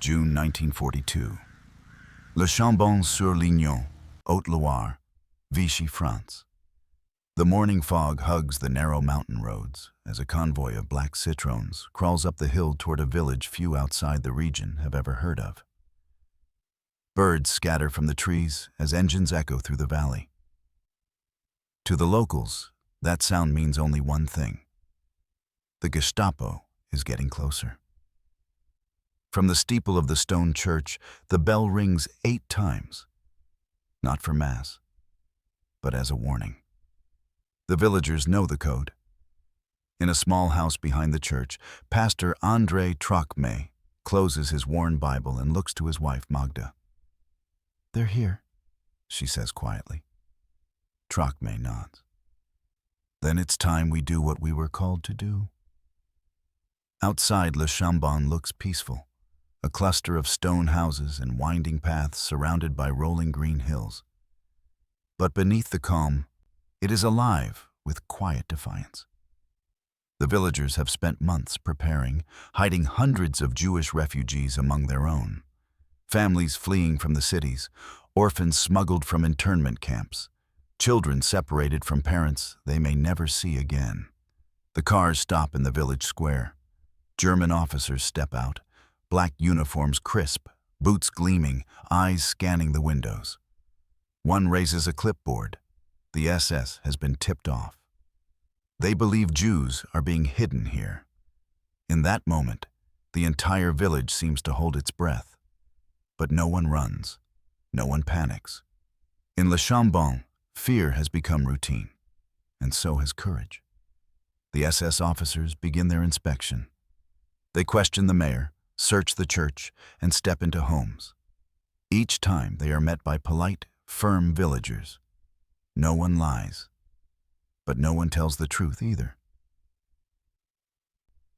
June 1942. Le Chambon-sur-Lignon, Haute-Loire, Vichy, France. The morning fog hugs the narrow mountain roads as a convoy of black citrons crawls up the hill toward a village few outside the region have ever heard of. Birds scatter from the trees as engines echo through the valley. To the locals, that sound means only one thing. The Gestapo is getting closer. From the steeple of the stone church, the bell rings 8 times, not for mass, but as a warning. The villagers know the code. In a small house behind the church, Pastor André Trocmé closes his worn Bible and looks to his wife, Magda. "They're here," she says quietly. Trocmé nods. "Then it's time we do what we were called to do." Outside, Le Chambon looks peaceful, a cluster of stone houses and winding paths surrounded by rolling green hills. But beneath the calm, it is alive with quiet defiance. The villagers have spent months preparing, hiding hundreds of Jewish refugees among their own. Families fleeing from the cities, orphans smuggled from internment camps, children separated from parents they may never see again. The cars stop in the village square. German officers step out, black uniforms crisp, boots gleaming, eyes scanning the windows. One raises a clipboard. The SS has been tipped off. They believe Jews are being hidden here. In that moment, the entire village seems to hold its breath. But no one runs. No one panics. In Le Chambon, fear has become routine, and so has courage. The SS officers begin their inspection. They question the mayor, search the church, and step into homes. Each time they are met by polite, firm villagers. No one lies, but no one tells the truth either.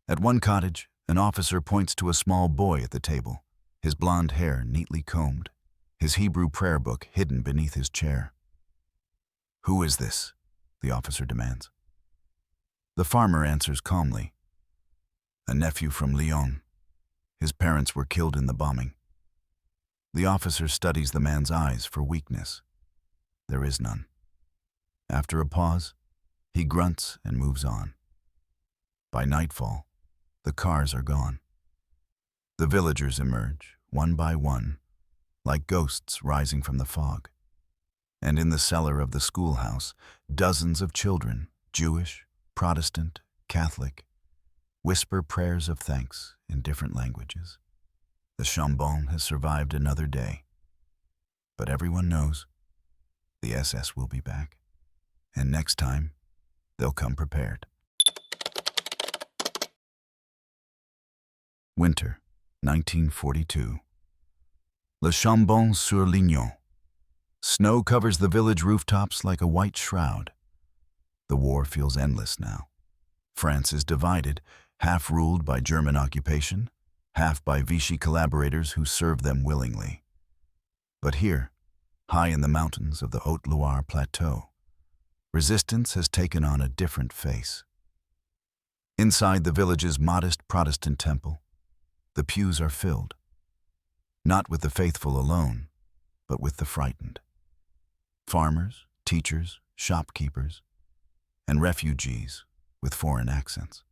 At one cottage, an officer points to a small boy at the table, his blonde hair neatly combed, his Hebrew prayer book hidden beneath his chair. "Who is this?" the officer demands. The farmer answers calmly. "A nephew from Lyon. His parents were killed in the bombing." The officer studies the man's eyes for weakness. There is none. After a pause, he grunts and moves on. By nightfall, the cars are gone. The villagers emerge, one by one, like ghosts rising from the fog. And in the cellar of the schoolhouse, dozens of children, Jewish, Protestant, Catholic, whisper prayers of thanks in different languages. The Chambon has survived another day. But everyone knows the SS will be back. And next time, they'll come prepared. Winter, 1942. Le Chambon-sur-Lignon. Snow covers the village rooftops like a white shroud. The war feels endless now. France is divided, half ruled by German occupation, half by Vichy collaborators who serve them willingly. But here, high in the mountains of the Haute-Loire plateau, resistance has taken on a different face. Inside the village's modest Protestant temple, the pews are filled, not with the faithful alone, but with the frightened. Farmers, teachers, shopkeepers, and refugees with foreign accents.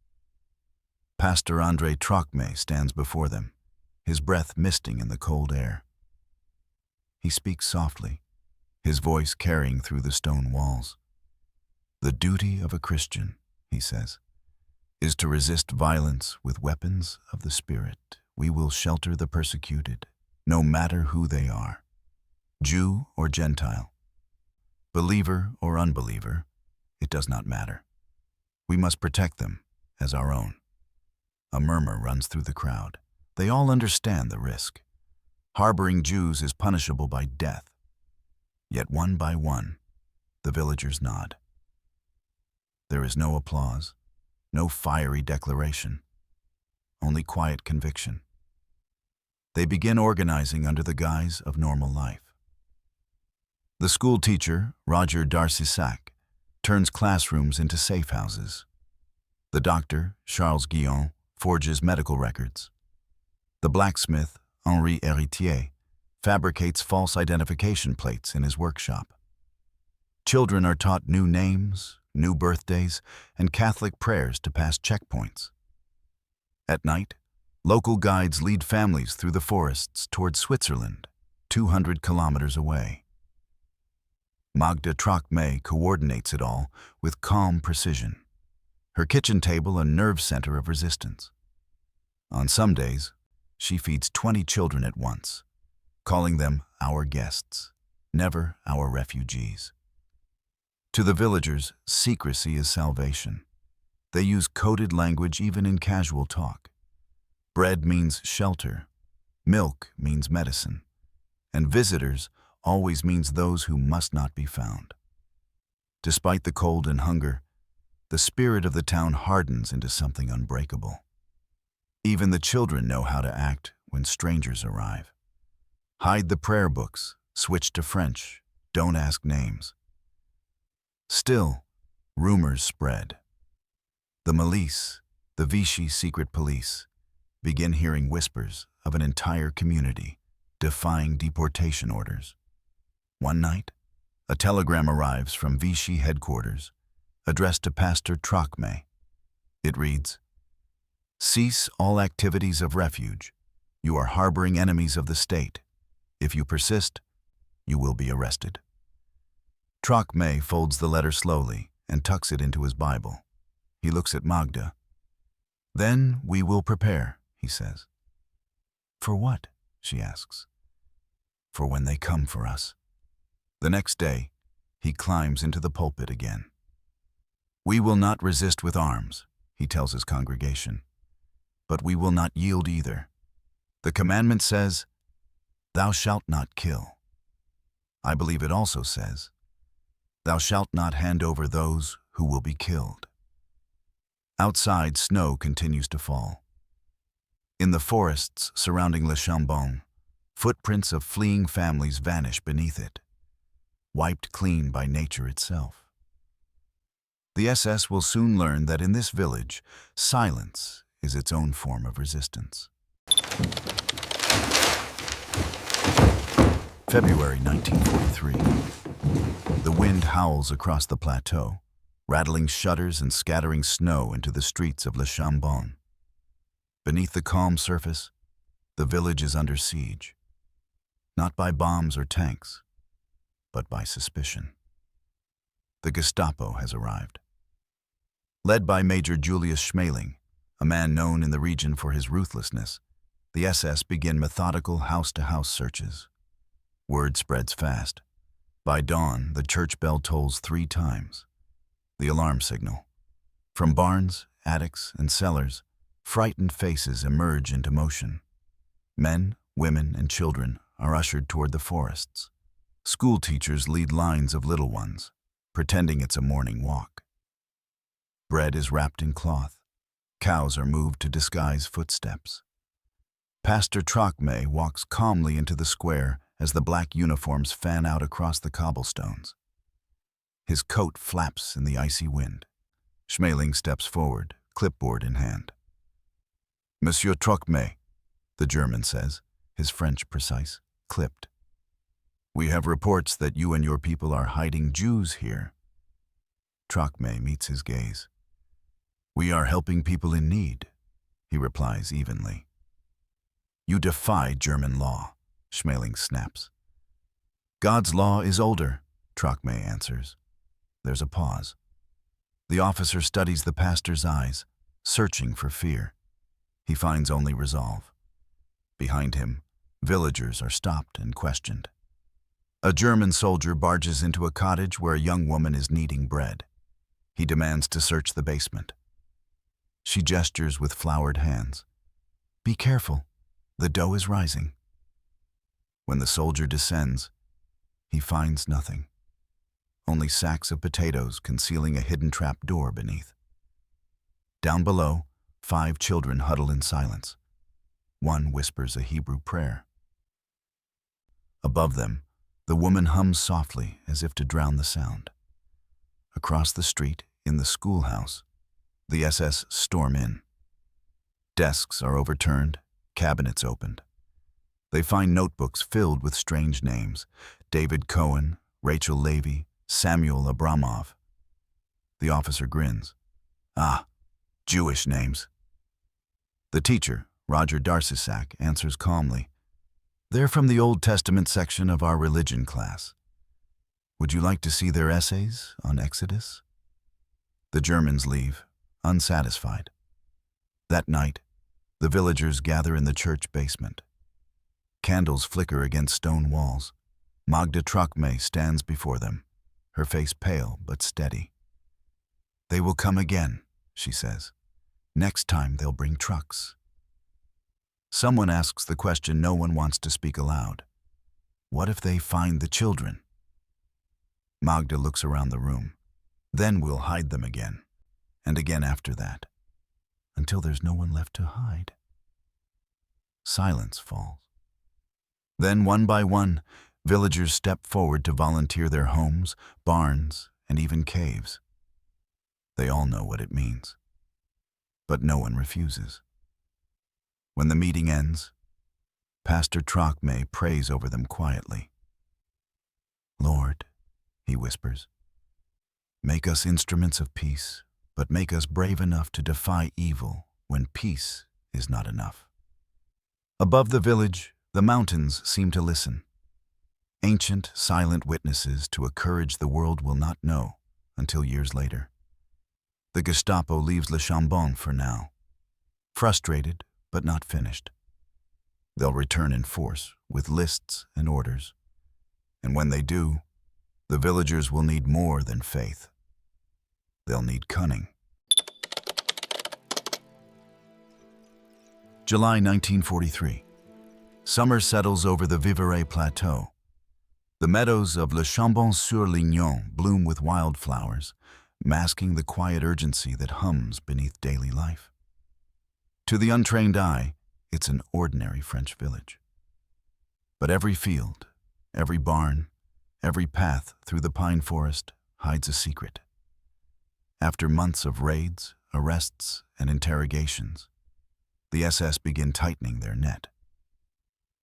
Pastor André Trocmé stands before them, his breath misting in the cold air. He speaks softly, his voice carrying through the stone walls. "The duty of a Christian," he says, "is to resist violence with weapons of the Spirit. We will shelter the persecuted, no matter who they are, Jew or Gentile, believer or unbeliever, it does not matter. We must protect them as our own." A murmur runs through the crowd. They all understand the risk. Harboring Jews is punishable by death. Yet one by one, the villagers nod. There is no applause, no fiery declaration, only quiet conviction. They begin organizing under the guise of normal life. The school teacher, Roger Darcissac, turns classrooms into safe houses. The doctor, Charles Guillon, forges medical records. The blacksmith, Henri Héritier, fabricates false identification plates in his workshop. Children are taught new names, new birthdays, and Catholic prayers to pass checkpoints. At night, local guides lead families through the forests toward Switzerland, 200 kilometers away. Magda Trocmé coordinates it all with calm precision, her kitchen table a nerve center of resistance. On some days, she feeds 20 children at once, calling them our guests, never our refugees. To the villagers, secrecy is salvation. They use coded language even in casual talk. Bread means shelter, milk means medicine, and visitors always means those who must not be found. Despite the cold and hunger, the spirit of the town hardens into something unbreakable. Even the children know how to act when strangers arrive. Hide the prayer books, switch to French, don't ask names. Still, rumors spread. The milice, the Vichy secret police, begin hearing whispers of an entire community defying deportation orders. One night, a telegram arrives from Vichy headquarters, addressed to Pastor Trocmé. It reads, "Cease all activities of refuge. You are harboring enemies of the state. If you persist, you will be arrested." Trocmé folds the letter slowly and tucks it into his Bible. He looks at Magda. "Then we will prepare," he says. "For what?" she asks. "For when they come for us." The next day, he climbs into the pulpit again. "We will not resist with arms," he tells his congregation. "But we will not yield either. The commandment says, 'Thou shalt not kill.' I believe it also says, 'Thou shalt not hand over those who will be killed.'" Outside, snow continues to fall. In the forests surrounding Le Chambon, footprints of fleeing families vanish beneath it, wiped clean by nature itself. The SS will soon learn that in this village, silence is its own form of resistance. February 1943. The wind howls across the plateau, rattling shutters and scattering snow into the streets of Le Chambon. Beneath the calm surface, the village is under siege, not by bombs or tanks, but by suspicion. The Gestapo has arrived. Led by Major Julius Schmeling, a man known in the region for his ruthlessness, the SS begin methodical house-to-house searches. Word spreads fast. By dawn, the church bell tolls 3 times. The alarm signal. From barns, attics, and cellars, frightened faces emerge into motion. Men, women, and children are ushered toward the forests. School teachers lead lines of little ones, pretending it's a morning walk. Bread is wrapped in cloth. Cows are moved to disguise footsteps. Pastor Trocmé walks calmly into the square as the black uniforms fan out across the cobblestones. His coat flaps in the icy wind. Schmeling steps forward, clipboard in hand. "Monsieur Trocmé," the German says, his French precise, clipped. "We have reports that you and your people are hiding Jews here." Trocmé meets his gaze. "We are helping people in need," he replies evenly. "You defy German law," Schmeling snaps. "God's law is older," Trocmé answers. There's a pause. The officer studies the pastor's eyes, searching for fear. He finds only resolve. Behind him, villagers are stopped and questioned. A German soldier barges into a cottage where a young woman is kneading bread. He demands to search the basement. She gestures with floured hands. "Be careful, the dough is rising." When the soldier descends, he finds nothing. Only sacks of potatoes concealing a hidden trap door beneath. Down below, 5 children huddle in silence. One whispers a Hebrew prayer. Above them, the woman hums softly as if to drown the sound. Across the street, in the schoolhouse, the SS storm in. Desks are overturned, cabinets opened. They find notebooks filled with strange names: David Cohen, Rachel Levy, Samuel Abramov. The officer grins. Ah, Jewish names. The teacher, Roger Darcisac, answers calmly. They're from the Old Testament section of our religion class. Would you like to see their essays on Exodus? The Germans leave, unsatisfied. That night, the villagers gather in the church basement. Candles flicker against stone walls. Magda Trocmé stands before them, her face pale but steady. They will come again, she says. Next time they'll bring trucks. Someone asks the question no one wants to speak aloud. What if they find the children? Magda looks around the room. Then we'll hide them again, and again after that, until there's no one left to hide. Silence falls. Then, one by one, villagers step forward to volunteer their homes, barns, and even caves. They all know what it means, but no one refuses. When the meeting ends, Pastor Trocmé prays over them quietly. Lord, he whispers, make us instruments of peace, but make us brave enough to defy evil when peace is not enough. Above the village, the mountains seem to listen. Ancient, silent witnesses to a courage the world will not know until years later. The Gestapo leaves Le Chambon for now, frustrated but not finished. They'll return in force with lists and orders. And when they do, the villagers will need more than faith. They'll need cunning. July 1943. Summer settles over the Vivarais Plateau. The meadows of Le Chambon-sur-Lignon bloom with wildflowers, masking the quiet urgency that hums beneath daily life. To the untrained eye, it's an ordinary French village. But every field, every barn, every path through the pine forest hides a secret. After months of raids, arrests, and interrogations, the SS begin tightening their net.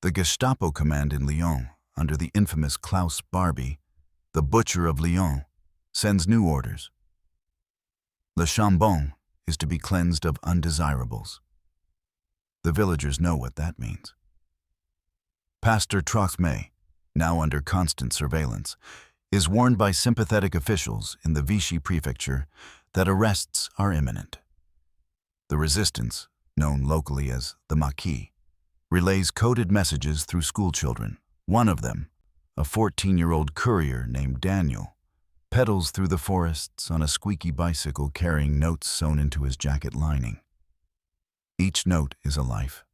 The Gestapo command in Lyon, under the infamous Klaus Barbie, the Butcher of Lyon, sends new orders. Le Chambon is to be cleansed of undesirables. The villagers know what that means. Pastor Trocmé, now under constant surveillance, is warned by sympathetic officials in the Vichy prefecture that arrests are imminent. The resistance, known locally as the Maquis, relays coded messages through schoolchildren. One of them, a 14-year-old courier named Daniel, pedals through the forests on a squeaky bicycle carrying notes sewn into his jacket lining. Each note is a life.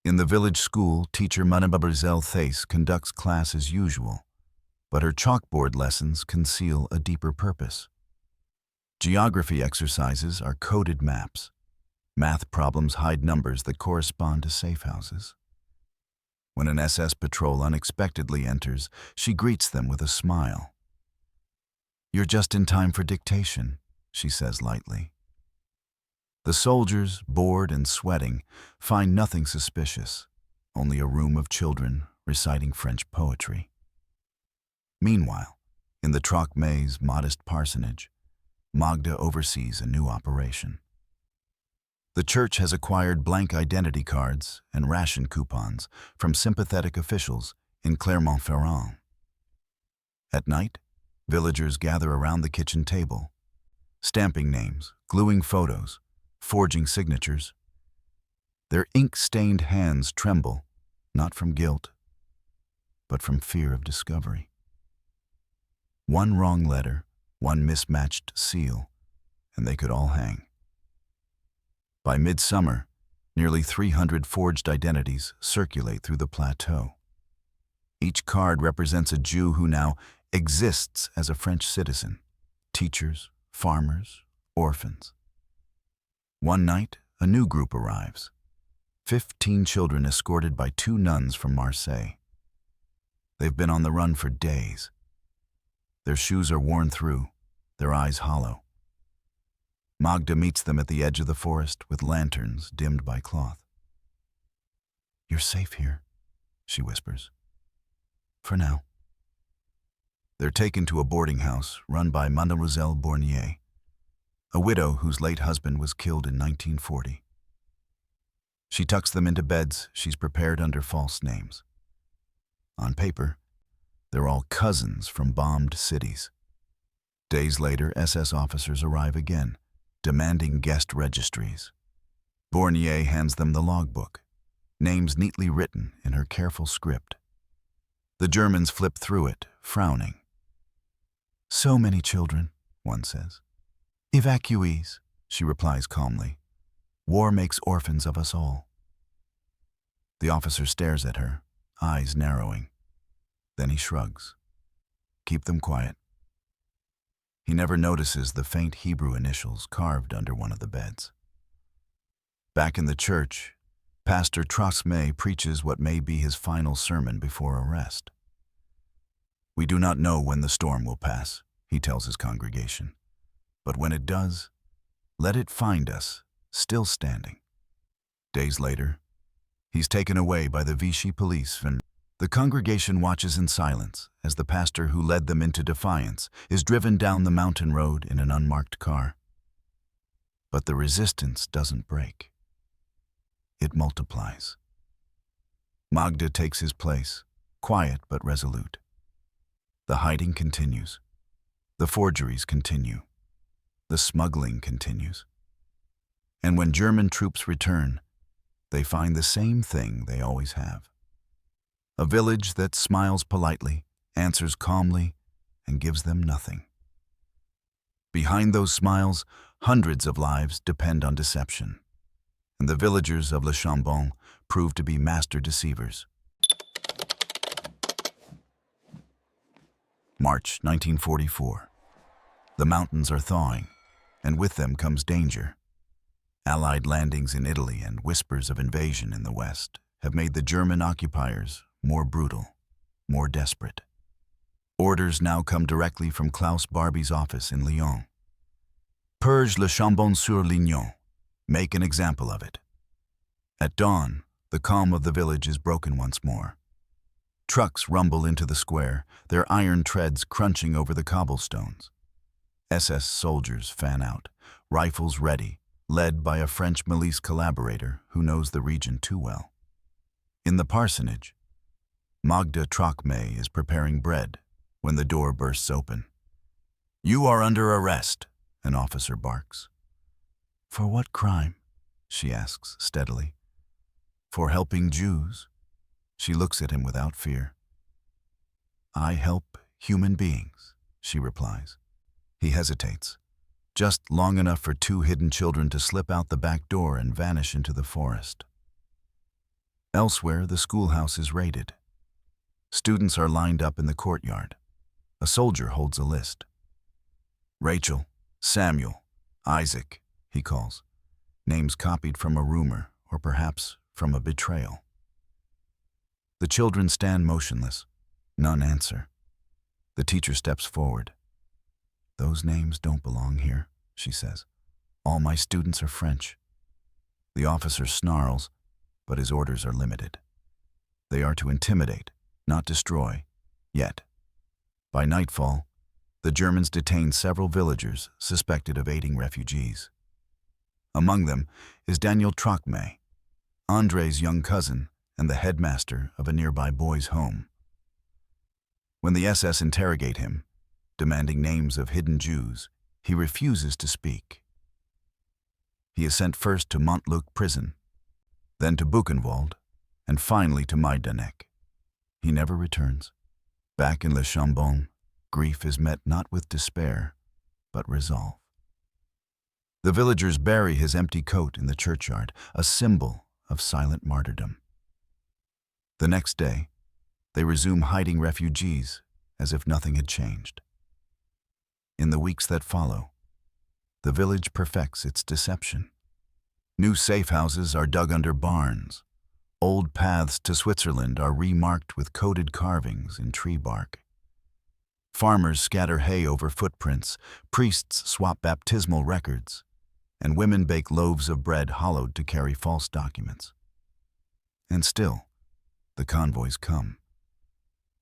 In the village school, teacher Mademoiselle Thace conducts class as usual, but her chalkboard lessons conceal a deeper purpose. Geography exercises are coded maps. Math problems hide numbers that correspond to safe houses. When an SS patrol unexpectedly enters, she greets them with a smile. "You're just in time for dictation," she says lightly. The soldiers, bored and sweating, find nothing suspicious, only a room of children reciting French poetry. Meanwhile, in the Trocmé's modest parsonage, Magda oversees a new operation. The church has acquired blank identity cards and ration coupons from sympathetic officials in Clermont-Ferrand. At night, villagers gather around the kitchen table, stamping names, gluing photos, forging signatures. Their ink-stained hands tremble, not from guilt, but from fear of discovery. One wrong letter, one mismatched seal, and they could all hang. By midsummer, nearly 300 forged identities circulate through the plateau. Each card represents a Jew who now exists as a French citizen: teachers, farmers, orphans. One night, a new group arrives. 15 children escorted by 2 nuns from Marseille. They've been on the run for days. Their shoes are worn through, their eyes hollow. Magda meets them at the edge of the forest with lanterns dimmed by cloth. "You're safe here," she whispers. For now. They're taken to a boarding house run by Mademoiselle Bournier, a widow whose late husband was killed in 1940. She tucks them into beds she's prepared under false names. On paper, they're all cousins from bombed cities. Days later, SS officers arrive again, demanding guest registries. Bournier hands them the logbook, names neatly written in her careful script. The Germans flip through it, frowning. So many children, one says. Evacuees, she replies calmly. War makes orphans of us all. The officer stares at her, eyes narrowing. Then he shrugs. Keep them quiet. He never notices the faint Hebrew initials carved under one of the beds. Back in the church, Pastor Trosme preaches what may be his final sermon before arrest. We do not know when the storm will pass, he tells his congregation. But when it does, let it find us, still standing. Days later, he's taken away by the Vichy police. The congregation watches in silence as the pastor who led them into defiance is driven down the mountain road in an unmarked car. But the resistance doesn't break. It multiplies. Magda takes his place, quiet but resolute. The hiding continues. The forgeries continue. The smuggling continues. And when German troops return, they find the same thing they always have. A village that smiles politely, answers calmly, and gives them nothing. Behind those smiles, hundreds of lives depend on deception, and the villagers of Le Chambon prove to be master deceivers. March 1944. The mountains are thawing, and with them comes danger. Allied landings in Italy and whispers of invasion in the West have made the German occupiers more brutal, more desperate. Orders now come directly from Klaus Barbie's office in Lyon. Purge le Chambon-sur-Lignon. Make an example of it. At dawn, the calm of the village is broken once more. Trucks rumble into the square, their iron treads crunching over the cobblestones. SS soldiers fan out, rifles ready, led by a French milice collaborator who knows the region too well. In the parsonage, Magda Trosme is preparing bread when the door bursts open. You are under arrest, an officer barks. For what crime? She asks steadily. For helping Jews. She looks at him without fear. I help human beings, she replies. He hesitates, just long enough for two hidden children to slip out the back door and vanish into the forest. Elsewhere, the schoolhouse is raided. Students are lined up in the courtyard. A soldier holds a list. Rachel, Samuel, Isaac, he calls. Names copied from a rumor, or perhaps from a betrayal. The children stand motionless. None answer. The teacher steps forward. Those names don't belong here, she says. All my students are French. The officer snarls, but his orders are limited. They are to intimidate, not destroy, yet. By nightfall, the Germans detain several villagers suspected of aiding refugees. Among them is Daniel Trosme, André's young cousin and the headmaster of a nearby boys' home. When the SS interrogate him, demanding names of hidden Jews, he refuses to speak. He is sent first to Montluc prison, then to Buchenwald, and finally to Majdanek. He never returns. Back in Le Chambon, grief is met not with despair, but resolve. The villagers bury his empty coat in the churchyard, a symbol of silent martyrdom. The next day, they resume hiding refugees as if nothing had changed. In the weeks that follow, the village perfects its deception. New safe houses are dug under barns. Old paths to Switzerland are remarked with coded carvings in tree bark. Farmers scatter hay over footprints, priests swap baptismal records, and women bake loaves of bread hollowed to carry false documents. And still, The convoys come.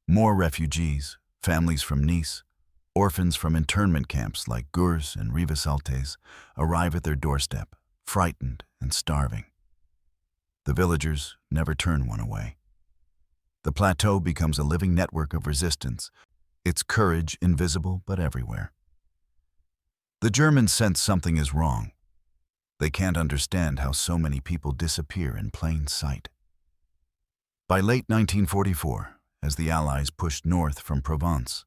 More refugees, families from Nice, orphans from internment camps like Gurs and Rivesaltes arrive at their doorstep, frightened and starving. The villagers never turn one away. The plateau becomes a living network of resistance, its courage invisible but everywhere. The Germans sense something is wrong. They can't understand how so many people disappear in plain sight. By late 1944, as the Allies pushed north from Provence,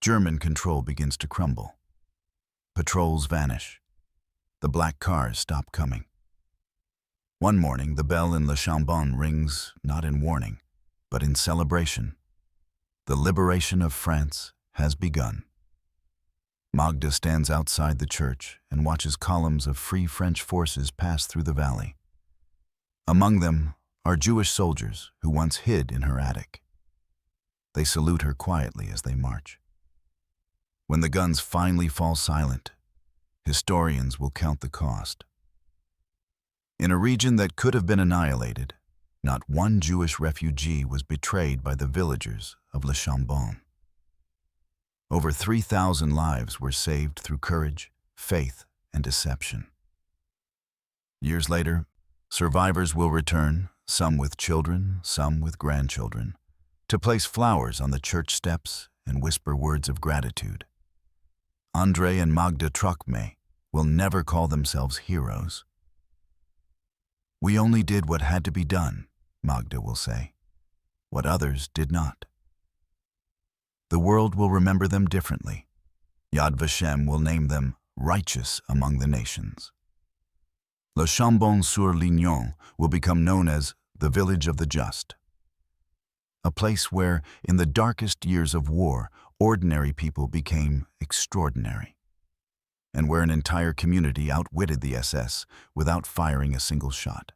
German control begins to crumble. Patrols vanish. The black cars stop coming. One morning, the bell in Le Chambon rings not in warning, but in celebration. The liberation of France has begun. Magda stands outside the church and watches columns of Free French forces pass through the valley. Among them are Jewish soldiers who once hid in her attic. They salute her quietly as they march. When the guns finally fall silent, historians will count the cost. In a region that could have been annihilated, not one Jewish refugee was betrayed by the villagers of Le Chambon. Over 3,000 lives were saved through courage, faith, and deception. Years later, survivors will return, some with children, some with grandchildren, to place flowers on the church steps and whisper words of gratitude. André and Magda Trocmé will never call themselves heroes. "We only did what had to be done," Magda will say, "what others did not." The world will remember them differently. Yad Vashem will name them righteous among the nations. Le Chambon-sur-Lignon will become known as the village of the just, a place where, in the darkest years of war, ordinary people became extraordinary, and where an entire community outwitted the SS without firing a single shot.